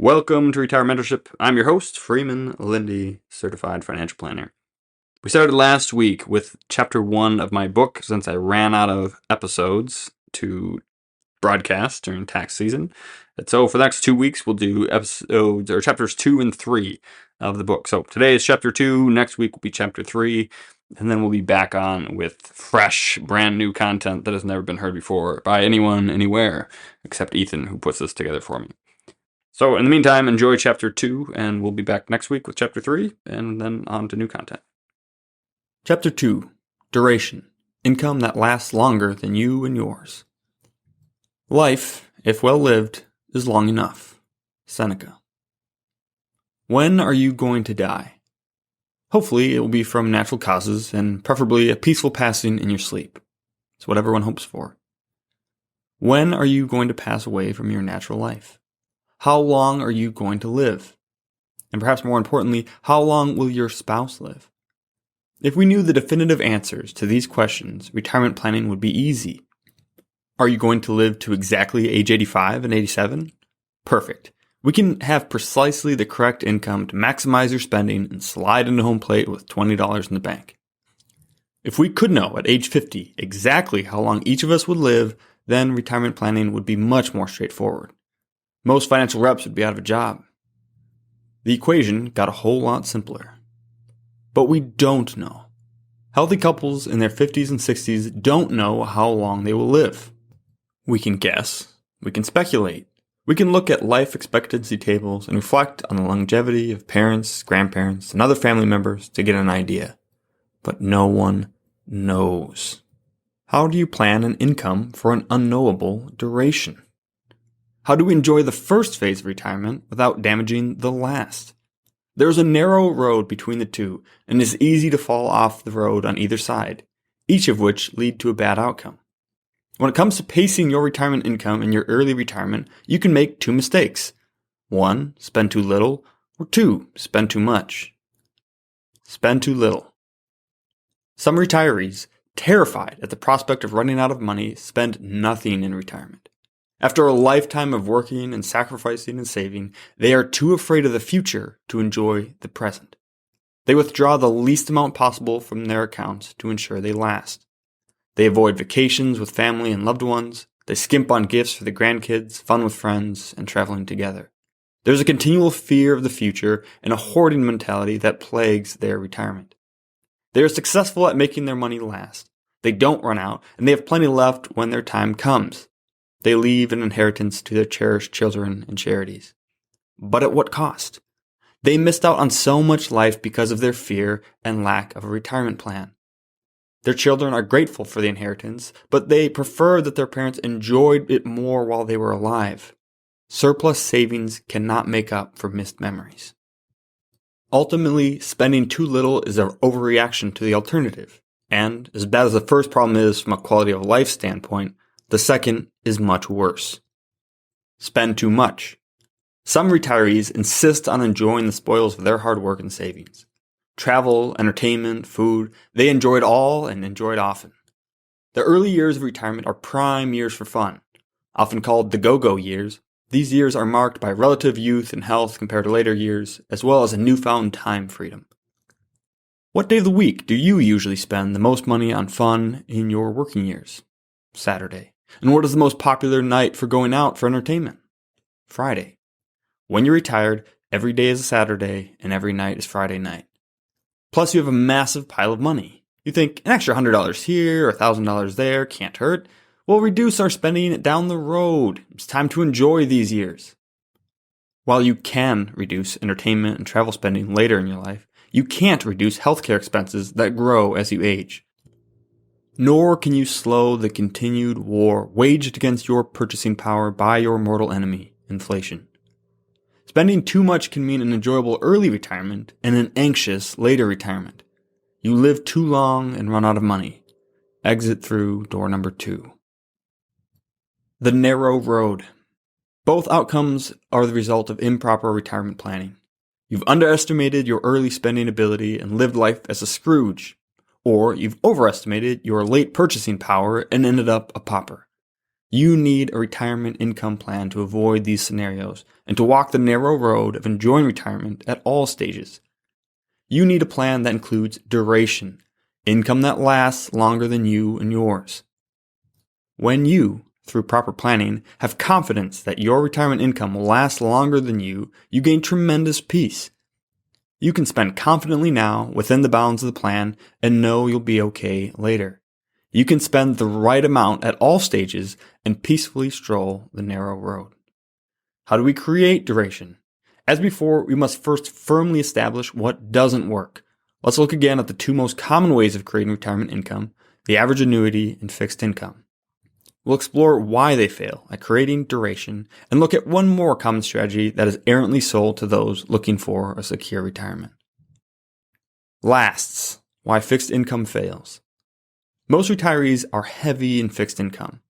Welcome to Retire Mentorship. I'm your host, Freeman Lindy, Certified Financial Planner. We started last week with chapter 1 of my book since I ran out of episodes to broadcast during tax season. And so for the next 2 weeks, we'll do episodes or chapters 2 and 3 of the book. So today is chapter 2, next week will be chapter 3, and then we'll be back on with fresh, brand new content that has never been heard before by anyone, anywhere, except Ethan, who puts this together for me. So in the meantime, enjoy chapter 2, and we'll be back next week with chapter 3, and then on to new content. Chapter 2, Duration, Income that Lasts Longer Than You and Yours. Life, if well lived, is long enough. Seneca. When are you going to die? Hopefully it will be from natural causes, and preferably a peaceful passing in your sleep. It's what everyone hopes for. When are you going to pass away from your natural life? How long are you going to live? And perhaps more importantly, how long will your spouse live? If we knew the definitive answers to these questions, retirement planning would be easy. Are you going to live to exactly age 85 and 87? Perfect. We can have precisely the correct income to maximize your spending and slide into home plate with $20 in the bank. If we could know at age 50 exactly how long each of us would live, then retirement planning would be much more straightforward. Most financial reps would be out of a job. The equation got a whole lot simpler. But we don't know. Healthy couples in their 50s and 60s don't know how long they will live. We can guess. We can speculate. We can look at life expectancy tables and reflect on the longevity of parents, grandparents, and other family members to get an idea. But no one knows. How do you plan an income for an unknowable duration? How do we enjoy the first phase of retirement without damaging the last? There is a narrow road between the two, and it is easy to fall off the road on either side, each of which lead to a bad outcome. When it comes to pacing your retirement income in your early retirement, you can make 2 mistakes. 1, spend too little, or 2, spend too much. Spend too little. Some retirees, terrified at the prospect of running out of money, spend nothing in retirement. After a lifetime of working and sacrificing and saving, they are too afraid of the future to enjoy the present. They withdraw the least amount possible from their accounts to ensure they last. They avoid vacations with family and loved ones. They skimp on gifts for the grandkids, fun with friends, and traveling together. There's a continual fear of the future and a hoarding mentality that plagues their retirement. They are successful at making their money last. They don't run out, and they have plenty left when their time comes. They leave an inheritance to their cherished children and charities. But at what cost? They missed out on so much life because of their fear and lack of a retirement plan. Their children are grateful for the inheritance, but they prefer that their parents enjoyed it more while they were alive. Surplus savings cannot make up for missed memories. Ultimately, spending too little is an overreaction to the alternative. And as bad as the first problem is from a quality of life standpoint, the second is much worse. Spend too much. Some retirees insist on enjoying the spoils of their hard work and savings. Travel, entertainment, food, they enjoy it all and enjoy it often. The early years of retirement are prime years for fun. Often called the go-go years, these years are marked by relative youth and health compared to later years, as well as a newfound time freedom. What day of the week do you usually spend the most money on fun in your working years? Saturday. And what is the most popular night for going out for entertainment? Friday. When you're retired, every day is a Saturday and every night is Friday night. Plus you have a massive pile of money. You think an extra $100 here or $1,000 there can't hurt. We'll reduce our spending down the road. It's time to enjoy these years. While you can reduce entertainment and travel spending later in your life, you can't reduce healthcare expenses that grow as you age. Nor can you slow the continued war waged against your purchasing power by your mortal enemy, inflation. Spending too much can mean an enjoyable early retirement and an anxious later retirement. You live too long and run out of money. Exit through door number 2. The narrow road. Both outcomes are the result of improper retirement planning. You've underestimated your early spending ability and lived life as a Scrooge. Or you've overestimated your late purchasing power and ended up a pauper. You need a retirement income plan to avoid these scenarios and to walk the narrow road of enjoying retirement at all stages. You need a plan that includes duration, income that lasts longer than you and yours. When you, through proper planning, have confidence that your retirement income will last longer than you gain tremendous peace. You can spend confidently now within the bounds of the plan and know you'll be okay later. You can spend the right amount at all stages and peacefully stroll the narrow road. How do we create duration? As before, we must first firmly establish what doesn't work. Let's look again at the two most common ways of creating retirement income, the average annuity and fixed income. We'll explore why they fail at creating duration and look at one more common strategy that is errantly sold to those looking for a secure retirement. Lasts, why fixed income fails. Most retirees are heavy in fixed income.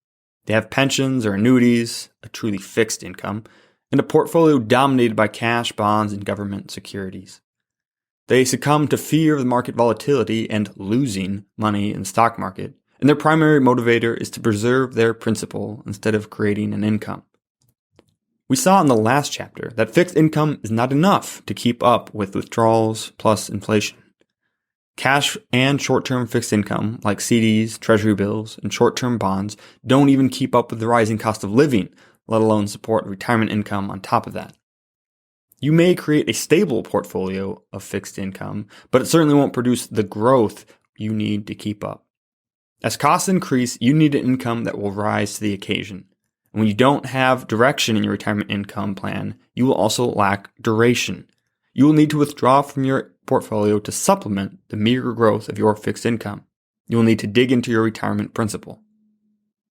They have pensions or annuities, a truly fixed income, and a portfolio dominated by cash, bonds, and government securities. They succumb to fear of the market volatility and losing money in the stock market, and their primary motivator is to preserve their principal instead of creating an income. We saw in the last chapter that fixed income is not enough to keep up with withdrawals plus inflation. Cash and short-term fixed income, like CDs, treasury bills, and short-term bonds, don't even keep up with the rising cost of living, let alone support retirement income on top of that. You may create a stable portfolio of fixed income, but it certainly won't produce the growth you need to keep up. As costs increase, you need an income that will rise to the occasion. And when you don't have direction in your retirement income plan, you will also lack duration. You will need to withdraw from your portfolio to supplement the meager growth of your fixed income. You will need to dig into your retirement principal.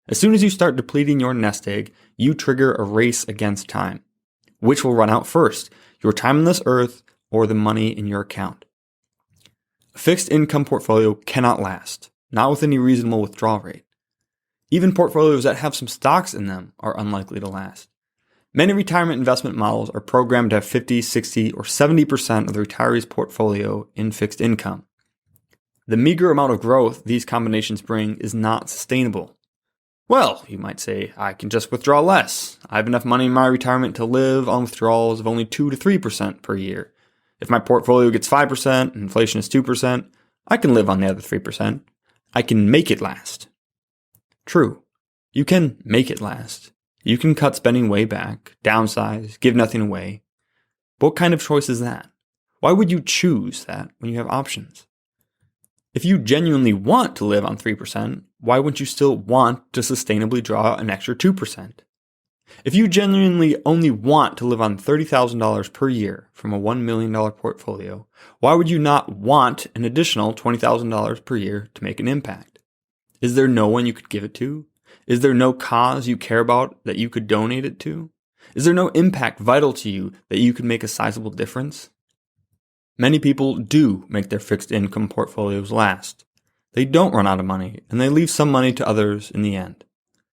As soon as you start depleting your nest egg, you trigger a race against time. Which will run out first, your time on this earth or the money in your account? A fixed income portfolio cannot last, not with any reasonable withdrawal rate. Even portfolios that have some stocks in them are unlikely to last. Many retirement investment models are programmed to have 50, 60, or 70% of the retiree's portfolio in fixed income. The meager amount of growth these combinations bring is not sustainable. Well, you might say, I can just withdraw less. I have enough money in my retirement to live on withdrawals of only 2 to 3% per year. If my portfolio gets 5% and inflation is 2%, I can live on the other 3%. I can make it last. True, you can make it last. You can cut spending way back, downsize, give nothing away. But what kind of choice is that? Why would you choose that when you have options? If you genuinely want to live on 3%, why wouldn't you still want to sustainably draw an extra 2%? If you genuinely only want to live on $30,000 per year from a $1 million portfolio, why would you not want an additional $20,000 per year to make an impact? Is there no one you could give it to? Is there no cause you care about that you could donate it to? Is there no impact vital to you that you could make a sizable difference? Many people do make their fixed income portfolios last. They don't run out of money, and they leave some money to others in the end.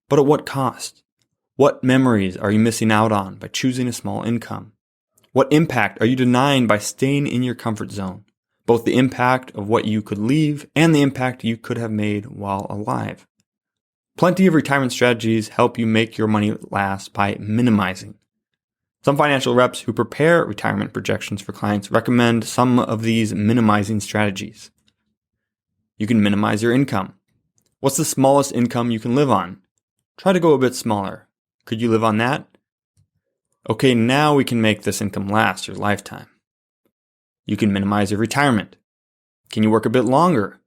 But at what cost? What memories are you missing out on by choosing a small income? What impact are you denying by staying in your comfort zone? Both the impact of what you could leave and the impact you could have made while alive. Plenty of retirement strategies help you make your money last by minimizing. Some financial reps who prepare retirement projections for clients recommend some of these minimizing strategies. You can minimize your income. What's the smallest income you can live on? Try to go a bit smaller. Could you live on that? Okay, now we can make this income last your lifetime. You can minimize your retirement. Can you work a bit longer?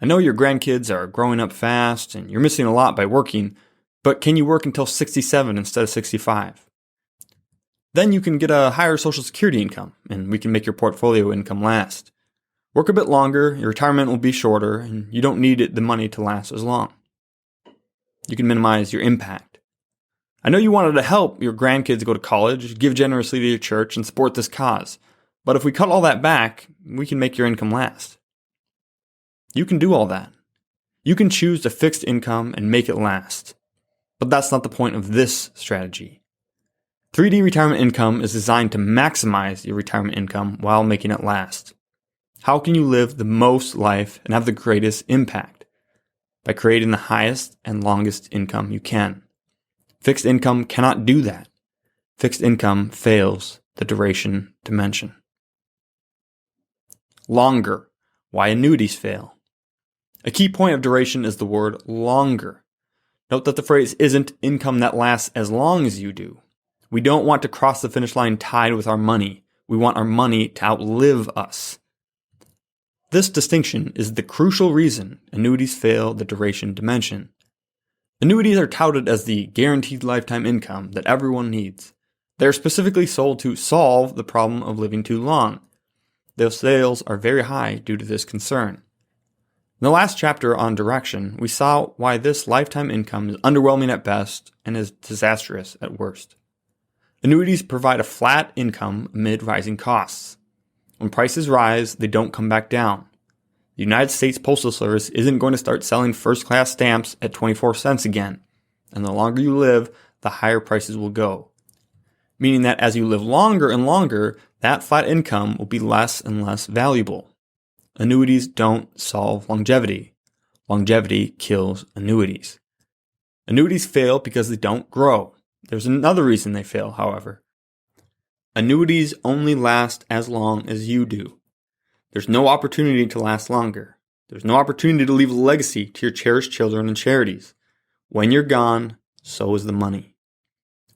I know your grandkids are growing up fast and you're missing a lot by working, but can you work until 67 instead of 65? Then you can get a higher Social Security income and we can make your portfolio income last. Work a bit longer, your retirement will be shorter, and you don't need the money to last as long. You can minimize your impact. I know you wanted to help your grandkids go to college, give generously to your church, and support this cause, but if we cut all that back, we can make your income last. You can do all that. You can choose a fixed income and make it last. But that's not the point of this strategy. 3D retirement income is designed to maximize your retirement income while making it last. How can you live the most life and have the greatest impact? by creating the highest and longest income you can. Fixed income cannot do that. Fixed income fails the duration dimension. Longer. Why annuities fail. A key point of duration is the word longer. Note that the phrase isn't income that lasts as long as you do. We don't want to cross the finish line tied with our money. We want our money to outlive us. This distinction is the crucial reason annuities fail the duration dimension. Annuities are touted as the guaranteed lifetime income that everyone needs. They are specifically sold to solve the problem of living too long. Their sales are very high due to this concern. In the last chapter on direction, we saw why this lifetime income is underwhelming at best and is disastrous at worst. Annuities provide a flat income amid rising costs. When prices rise, they don't come back down. The United States Postal Service isn't going to start selling first-class stamps at 24 cents again, and the longer you live, the higher prices will go. Meaning that as you live longer and longer, that flat income will be less and less valuable. Annuities don't solve longevity. Longevity kills annuities. Annuities fail because they don't grow. There's another reason they fail, however. Annuities only last as long as you do. There's no opportunity to last longer. There's no opportunity to leave a legacy to your cherished children and charities. When you're gone, so is the money.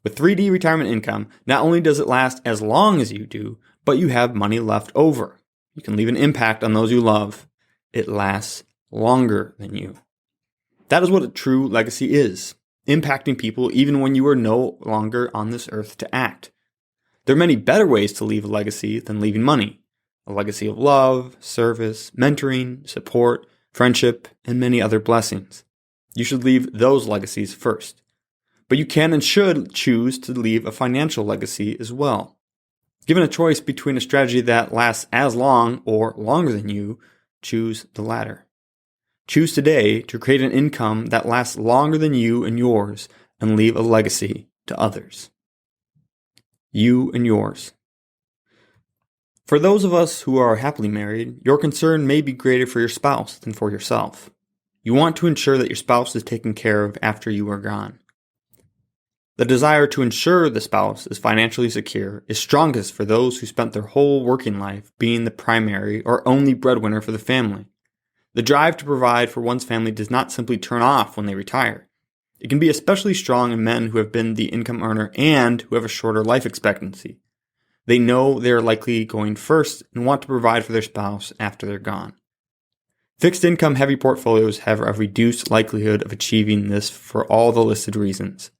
With 3D retirement income, not only does it last as long as you do, but you have money left over. You can leave an impact on those you love. It lasts longer than you. That is what a true legacy is, impacting people even when you are no longer on this earth to act. There are many better ways to leave a legacy than leaving money. A legacy of love, service, mentoring, support, friendship, and many other blessings. You should leave those legacies first. But you can and should choose to leave a financial legacy as well. Given a choice between a strategy that lasts as long or longer than you, choose the latter. Choose today to create an income that lasts longer than you and yours and leave a legacy to others. You and yours. For those of us who are happily married, your concern may be greater for your spouse than for yourself. You want to ensure that your spouse is taken care of after you are gone. The desire to ensure the spouse is financially secure is strongest for those who spent their whole working life being the primary or only breadwinner for the family. The drive to provide for one's family does not simply turn off when they retire. It can be especially strong in men who have been the income earner and who have a shorter life expectancy. They know they are likely going first and want to provide for their spouse after they're gone. Fixed income heavy portfolios have a reduced likelihood of achieving this for all the listed reasons.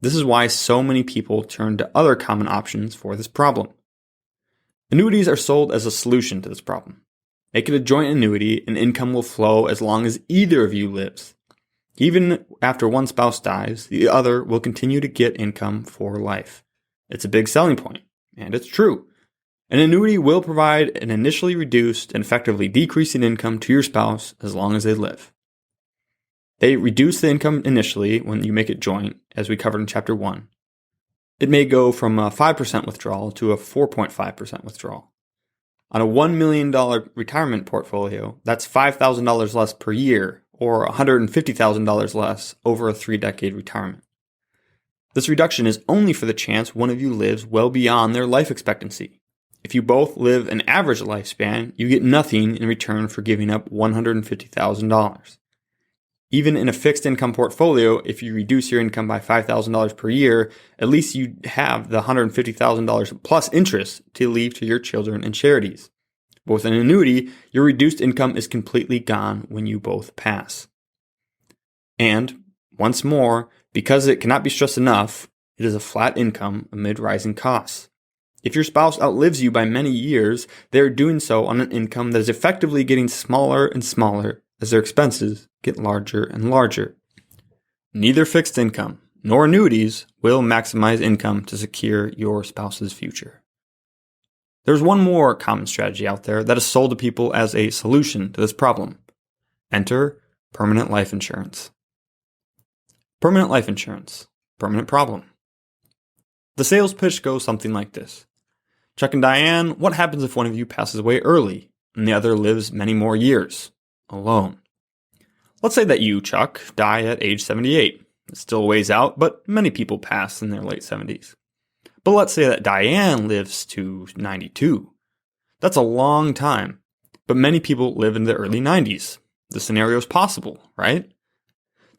This is why so many people turn to other common options for this problem. Annuities are sold as a solution to this problem. Make it a joint annuity and income will flow as long as either of you lives. Even after one spouse dies, the other will continue to get income for life. It's a big selling point. And it's true. An annuity will provide an initially reduced and effectively decreasing income to your spouse as long as they live. They reduce the income initially when you make it joint, as we covered in Chapter 1. It may go from a 5% withdrawal to a 4.5% withdrawal. On a $1 million retirement portfolio, that's $5,000 less per year, or $150,000 less over a 3-decade retirement. This reduction is only for the chance one of you lives well beyond their life expectancy. If you both live an average lifespan, you get nothing in return for giving up $150,000. Even in a fixed income portfolio, if you reduce your income by $5,000 per year, at least you have the $150,000 plus interest to leave to your children and charities. But with an annuity, your reduced income is completely gone when you both pass. And, once more, because it cannot be stressed enough, it is a flat income amid rising costs. If your spouse outlives you by many years, they are doing so on an income that is effectively getting smaller and smaller as their expenses get larger and larger. Neither fixed income nor annuities will maximize income to secure your spouse's future. There's one more common strategy out there that is sold to people as a solution to this problem. Enter permanent life insurance. Permanent life insurance. Permanent problem. The sales pitch goes something like this. Chuck and Diane, what happens if one of you passes away early and the other lives many more years? Alone. Let's say that you, Chuck, die at age 78. It's still a ways out, but many people pass in their late 70s. But let's say that Diane lives to 92. That's a long time, but many people live in the early 90s. The scenario is possible, right?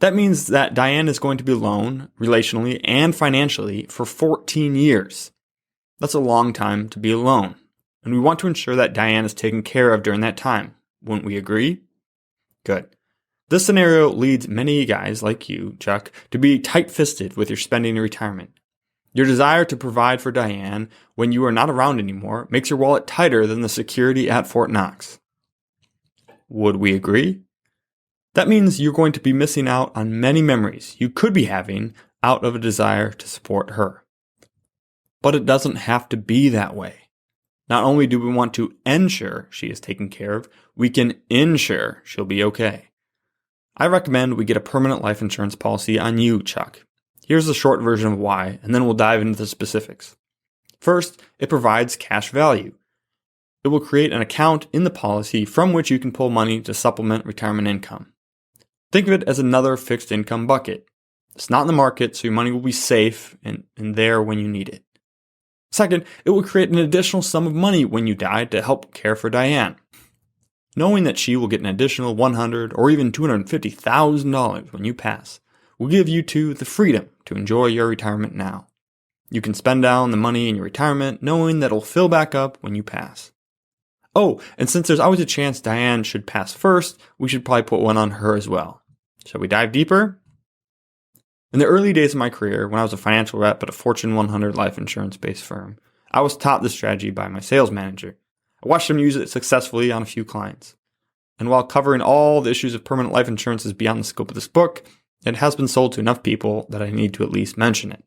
That means that Diane is going to be alone, relationally and financially, for 14 years. That's a long time to be alone, and we want to ensure that Diane is taken care of during that time. Wouldn't we agree? Good. This scenario leads many guys like you, Chuck, to be tight-fisted with your spending in retirement. Your desire to provide for Diane when you are not around anymore makes your wallet tighter than the security at Fort Knox. Would we agree? That means you're going to be missing out on many memories you could be having out of a desire to support her. But it doesn't have to be that way. Not only do we want to ensure she is taken care of, we can ensure she'll be okay. I recommend we get a permanent life insurance policy on you, Chuck. Here's the short version of why, and then we'll dive into the specifics. First, it provides cash value. It will create an account in the policy from which you can pull money to supplement retirement income. Think of it as another fixed income bucket. It's not in the market, so your money will be safe and there when you need it. Second, it will create an additional sum of money when you die to help care for Diane. Knowing that she will get an additional $100,000 or even $250,000 when you pass will give you two the freedom to enjoy your retirement now. You can spend down the money in your retirement knowing that it'll fill back up when you pass. Oh, and since there's always a chance Diane should pass first, we should probably put one on her as well. Shall we dive deeper? In the early days of my career, when I was a financial rep at a Fortune 100 life insurance-based firm, I was taught this strategy by my sales manager. I watched him use it successfully on a few clients. And while covering all the issues of permanent life insurance is beyond the scope of this book, it has been sold to enough people that I need to at least mention it.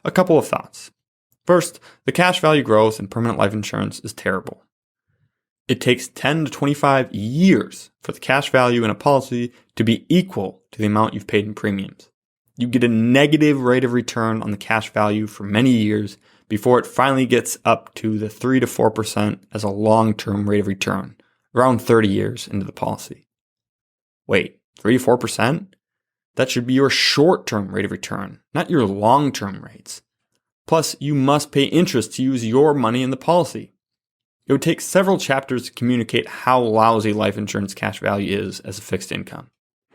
A couple of thoughts. First, the cash value growth in permanent life insurance is terrible. It takes 10 to 25 years for the cash value in a policy to be equal to the amount you've paid in premiums. You get a negative rate of return on the cash value for many years before it finally gets up to the 3 to 4% as a long-term rate of return, around 30 years into the policy. Wait, 3 to 4%? That should be your short-term rate of return, not your long-term rates. Plus, you must pay interest to use your money in the policy. It would take several chapters to communicate how lousy life insurance cash value is as a fixed income.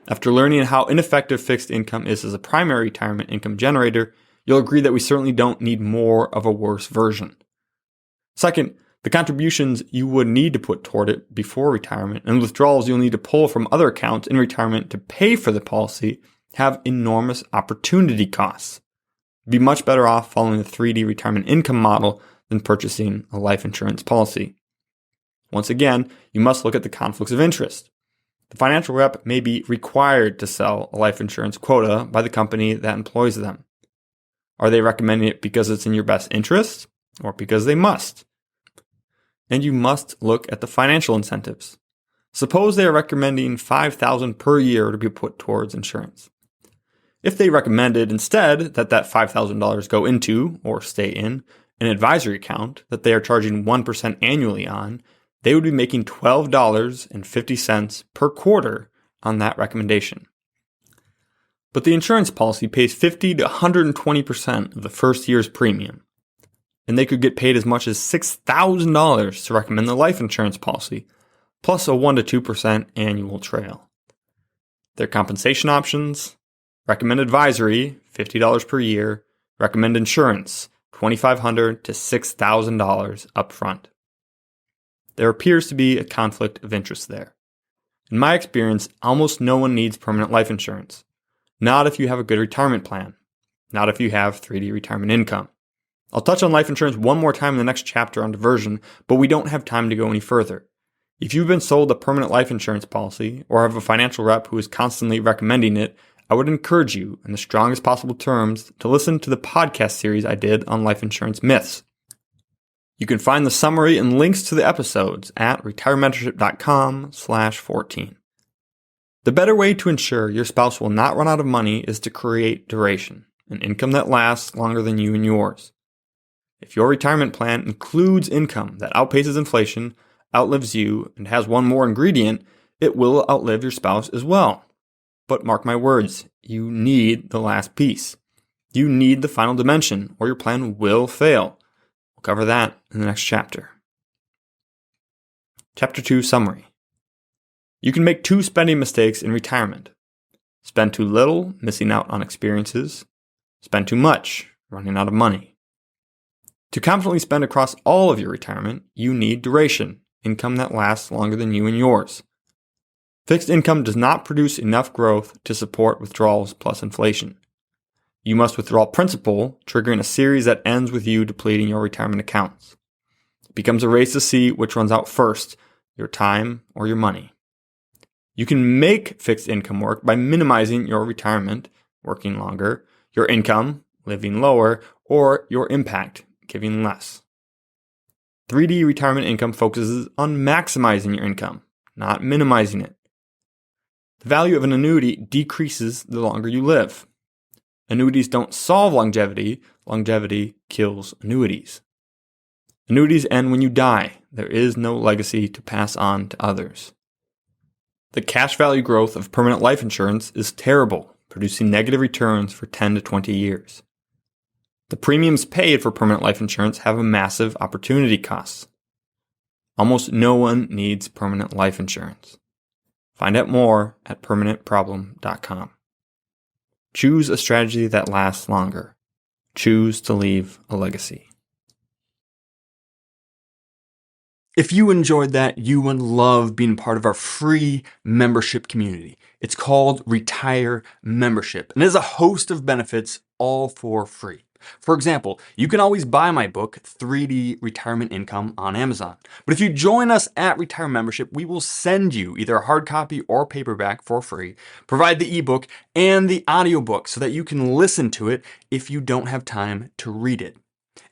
After learning how ineffective fixed income is as a primary retirement income generator, you'll agree that we certainly don't need more of a worse version. Second, the contributions you would need to put toward it before retirement and withdrawals you'll need to pull from other accounts in retirement to pay for the policy have enormous opportunity costs. You'd be much better off following the 3D retirement income model than purchasing a life insurance policy. Once again, you must look at the conflicts of interest. The financial rep may be required to sell a life insurance quota by the company that employs them. Are they recommending it because it's in your best interest or because they must? And you must look at the financial incentives. Suppose they are recommending $5,000 per year to be put towards insurance. If they recommended instead that $5,000 go into or stay in an advisory account that they are charging 1% annually on, they would be making $12.50 per quarter on that recommendation. But the insurance policy pays 50 to 120% of the first year's premium, and they could get paid as much as $6,000 to recommend the life insurance policy, plus a 1 to 2% annual trail. Their compensation options: recommend advisory, $50 per year; recommend insurance, $2,500 to $6,000 upfront. There appears to be a conflict of interest there. In my experience, almost no one needs permanent life insurance. Not if you have a good retirement plan. Not if you have 3D retirement income. I'll touch on life insurance one more time in the next chapter on diversion, but we don't have time to go any further. If you've been sold a permanent life insurance policy or have a financial rep who is constantly recommending it, I would encourage you, in the strongest possible terms, to listen to the podcast series I did on life insurance myths. You can find the summary and links to the episodes at retirementorship.com/14. The better way to ensure your spouse will not run out of money is to create duration, an income that lasts longer than you and yours. If your retirement plan includes income that outpaces inflation, outlives you, and has one more ingredient, it will outlive your spouse as well. But mark my words, you need the last piece. You need the final dimension, or your plan will fail. We'll cover that in the next chapter. Chapter 2 Summary. You can make 2 spending mistakes in retirement. Spend too little, missing out on experiences. Spend too much, running out of money. To confidently spend across all of your retirement, you need duration, income that lasts longer than you and yours. Fixed income does not produce enough growth to support withdrawals plus inflation. You must withdraw principal, triggering a series that ends with you depleting your retirement accounts. It becomes a race to see which runs out first, your time or your money. You can make fixed income work by minimizing your retirement, working longer, your income, living lower, or your impact, giving less. 3D retirement income focuses on maximizing your income, not minimizing it. The value of an annuity decreases the longer you live. Annuities don't solve longevity. Longevity kills annuities. Annuities end when you die. There is no legacy to pass on to others. The cash value growth of permanent life insurance is terrible, producing negative returns for 10 to 20 years. The premiums paid for permanent life insurance have a massive opportunity cost. Almost no one needs permanent life insurance. Find out more at permanentproblem.com. Choose a strategy that lasts longer. Choose to leave a legacy. If you enjoyed that, you would love being part of our free membership community. It's called Retire Membership, and it has a host of benefits all for free. For example, you can always buy my book, 3D Retirement Income, on Amazon. But if you join us at Retire Membership, we will send you either a hard copy or paperback for free, provide the ebook and the audiobook so that you can listen to it if you don't have time to read it.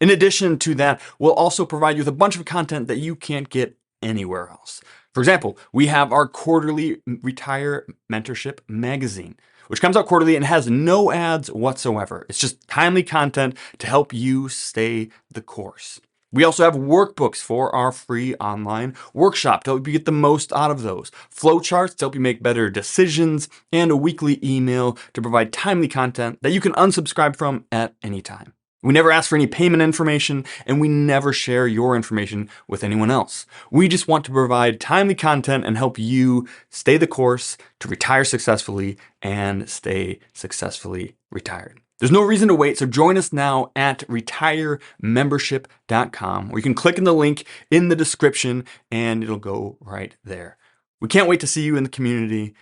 In addition to that, we'll also provide you with a bunch of content that you can't get anywhere else. For example, we have our quarterly Retire Mentorship magazine, which comes out quarterly and has no ads whatsoever. It's just timely content to help you stay the course. We also have workbooks for our free online workshop to help you get the most out of those, flowcharts to help you make better decisions, and a weekly email to provide timely content that you can unsubscribe from at any time. We never ask for any payment information, and we never share your information with anyone else. We just want to provide timely content and help you stay the course to retire successfully and stay successfully retired. There's no reason to wait, so join us now at retiremembership.com, where you can click on the link in the description and it'll go right there. We can't wait to see you in the community.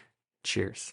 Cheers.